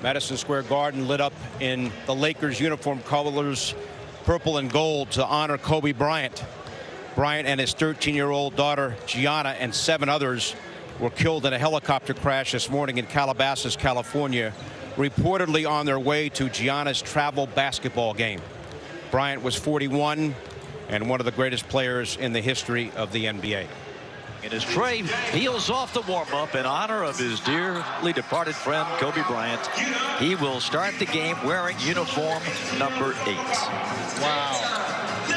Madison Square Garden lit up in the Lakers uniform colors, purple and gold, to honor Kobe Bryant. Bryant and his 13-year-old daughter Gianna and 7 others were killed in a helicopter crash this morning in Calabasas, California, reportedly on their way to Gianna's travel basketball game. Bryant was 41 and one of the greatest players in the history of the NBA. And as Trey peels off the warm-up in honor of his dearly departed friend Kobe Bryant, he will start the game wearing uniform number 8. Wow.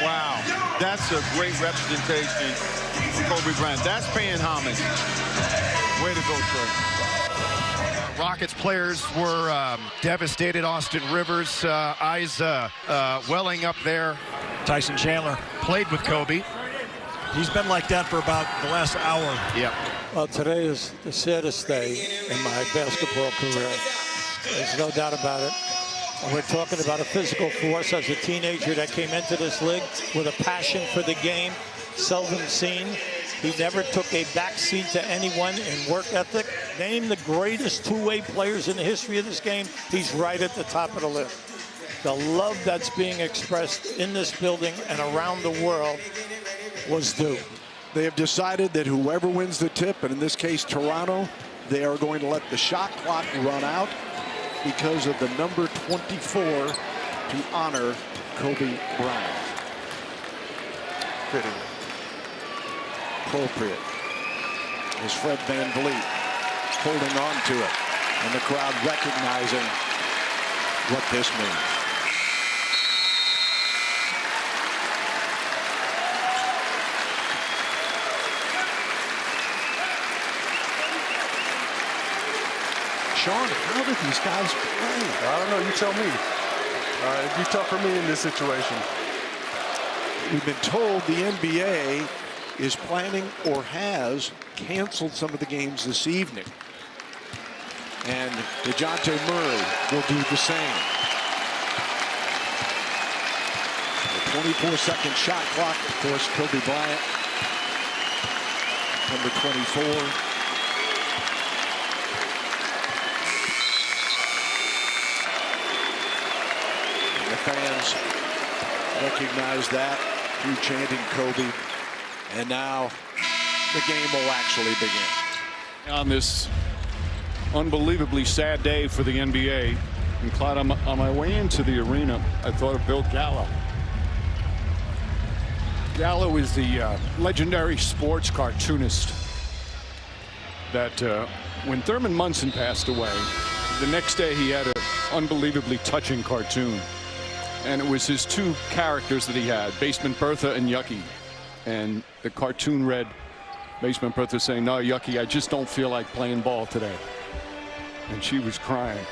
Wow. That's a great representation of Kobe Bryant. That's paying homage. Way to go, Trey. Rockets players were devastated. Austin Rivers, eyes welling up there. Tyson Chandler Played with Kobe. He's been like that for about the last hour. Yep. Well, today is the saddest day in my basketball career. There's no doubt about it. And we're talking about a physical force as a teenager that came into this league with a passion for the game, seldom seen. He never took a backseat to anyone in work ethic. Name the greatest two-way players in the history of this game, he's right at the top of the list. The love that's being expressed in this building and around the world was due. They have decided that whoever wins the tip, and in this case Toronto, they are going to let the shot clock run out because of the number 24 to honor Kobe Bryant. Fitting. Appropriate. Is Fred VanVleet holding on to it, and the crowd recognizing what this means. Sean, how did these guys play? I don't know. You tell me. It'd be tough for me in this situation. We've been told the NBA is planning or has canceled some of the games this evening. And DeJounte Murray will do the same. The 24-second shot clock, of course, Kobe Bryant, number 24. Fans recognize that through chanting Kobe, and now the game will actually begin. On this unbelievably sad day for the NBA, and Clyde, on my way into the arena, I thought of Bill Gallo. Gallo is the legendary sports cartoonist that when Thurman Munson passed away, the next day he had an unbelievably touching cartoon. And it was his 2 characters that he had, Basement Bertha and Yucky. And the cartoon read, Basement Bertha saying, "No, Yucky, I just don't feel like playing ball today." And she was crying.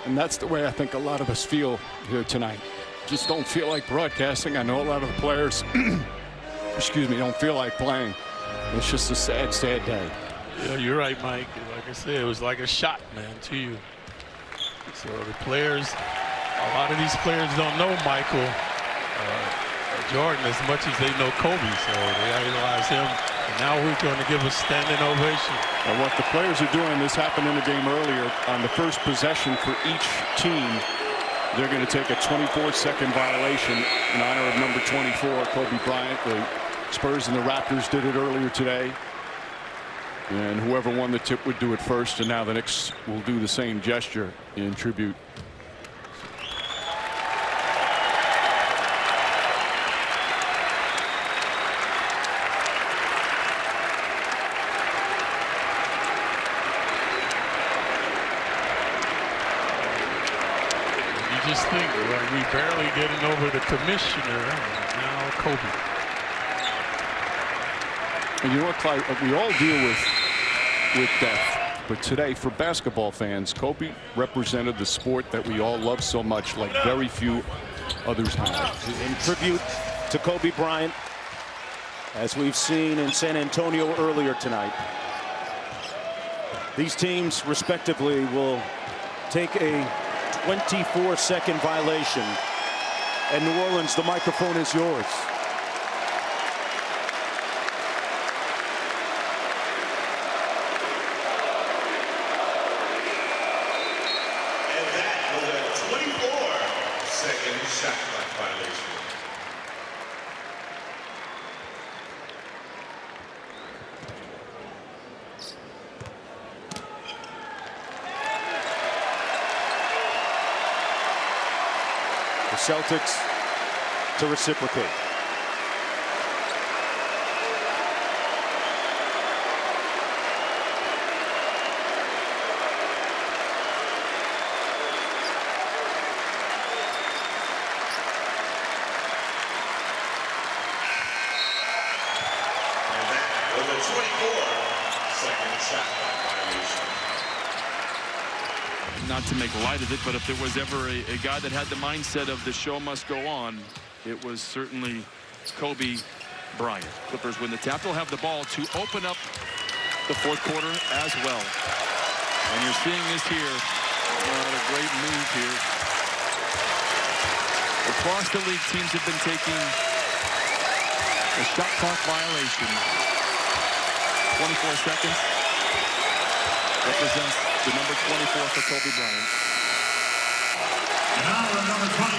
And that's the way I think a lot of us feel here tonight. Just don't feel like broadcasting. I know a lot of the players, excuse me, don't feel like playing. It's just a sad, sad day. Yeah, you're right, Mike. Like I said, it was like a shot, man, to you. So the players, a lot of these players don't know Michael Jordan as much as they know Kobe, so they idolize him. And now we're going to give a standing ovation. And what the players are doing, this happened in the game earlier, on the first possession for each team, they're going to take a 24-second violation in honor of number 24, Kobe Bryant. The Spurs and the Raptors did it earlier today. And whoever won the tip would do it first, and now the Knicks will do the same gesture in tribute. Just think, like, we barely getting over the commissioner, and now Kobe. And you know what, Clyde, we all deal with death, but today for basketball fans, Kobe represented the sport that we all love so much, like very few others have. In tribute to Kobe Bryant, as we've seen in San Antonio earlier tonight, these teams respectively will take a 24-second violation. And New Orleans, the microphone is yours. shot clock violation. The Celtics to reciprocate. Was a 24-second shot clock violation. Not to make light of it, but if there was ever a guy that had the mindset of the show must go on, it was certainly Kobe Bryant. Clippers win the tap. They'll have the ball to open up the fourth quarter as well. And you're seeing this here. A great move here. Across the league, teams have been taking a shot clock violation. 24 seconds. Represents the number 24 for Kobe Bryant. And now the number 24,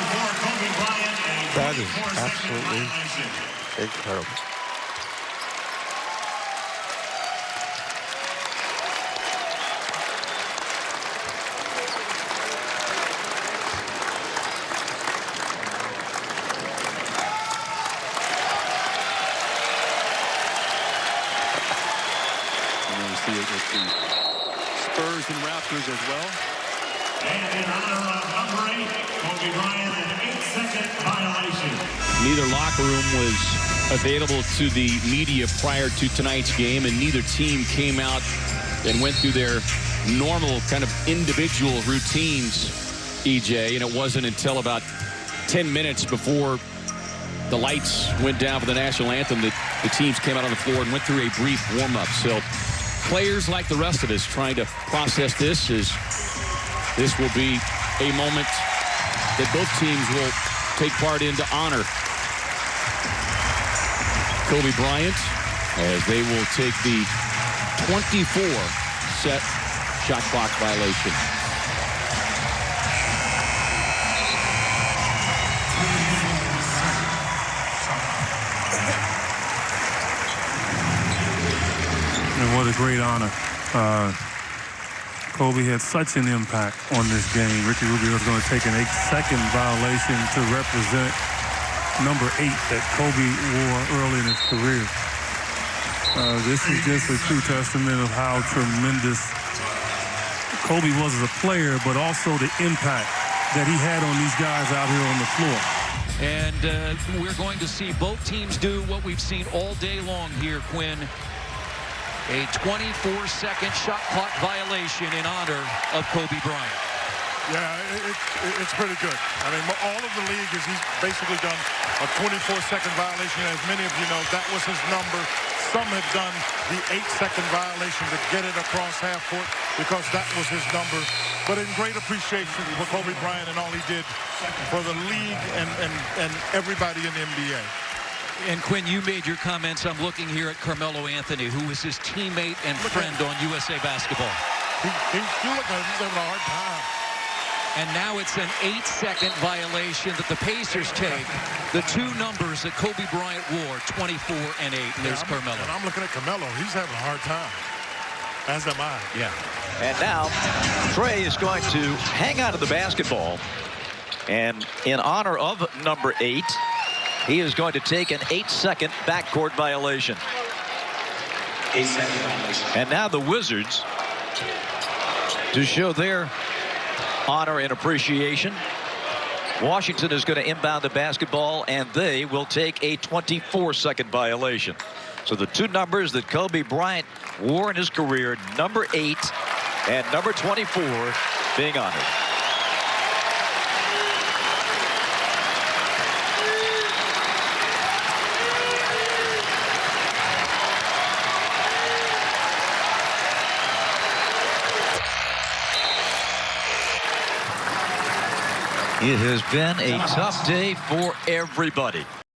Kobe Bryant. That is absolutely incredible. See it with the Spurs and Raptors as well. And in honor of number 8, Kobe Bryant, an 8-second violation. Neither locker room was available to the media prior to tonight's game, and neither team came out and went through their normal kind of individual routines, EJ, and it wasn't until about 10 minutes before the lights went down for the national anthem that the teams came out on the floor and went through a brief warm-up. So players like the rest of us trying to process this, as this will be a moment that both teams will take part in to honor Kobe Bryant, as they will take the 24-set shot clock violation. And what a great honor. Kobe had such an impact on this game. Ricky Rubio is going to take an 8-second violation to represent number 8 that Kobe wore early in his career. This is just a true testament of how tremendous Kobe was as a player, but also the impact that he had on these guys out here on the floor. And we're going to see both teams do what we've seen all day long here, Quinn. A 24-second shot clock violation in honor of Kobe Bryant. Yeah, it's pretty good. I mean, all of the league is he's basically done a 24-second violation. As many of you know, that was his number. Some have done the 8-second violation to get it across half court because that was his number. But in great appreciation for Kobe Bryant and all he did for the league and everybody in the NBA. And Quinn, you made your comments. I'm looking here at Carmelo Anthony, who was his teammate and friend on USA Basketball. He's having a hard time. And now it's an 8-second violation that the Pacers take. The two numbers that Kobe Bryant wore, 24 and 8. There's Carmelo. And I'm looking at Carmelo. He's having a hard time. As am I. Yeah. And now Trey is going to hang on to the basketball. And in honor of number 8, he is going to take an 8-second backcourt violation. 8-second violation. And now the Wizards, to show their honor and appreciation, Washington is going to inbound the basketball, and they will take a 24-second violation. So the two numbers that Kobe Bryant wore in his career, number 8 and number 24, being honored. It has been a tough day for everybody.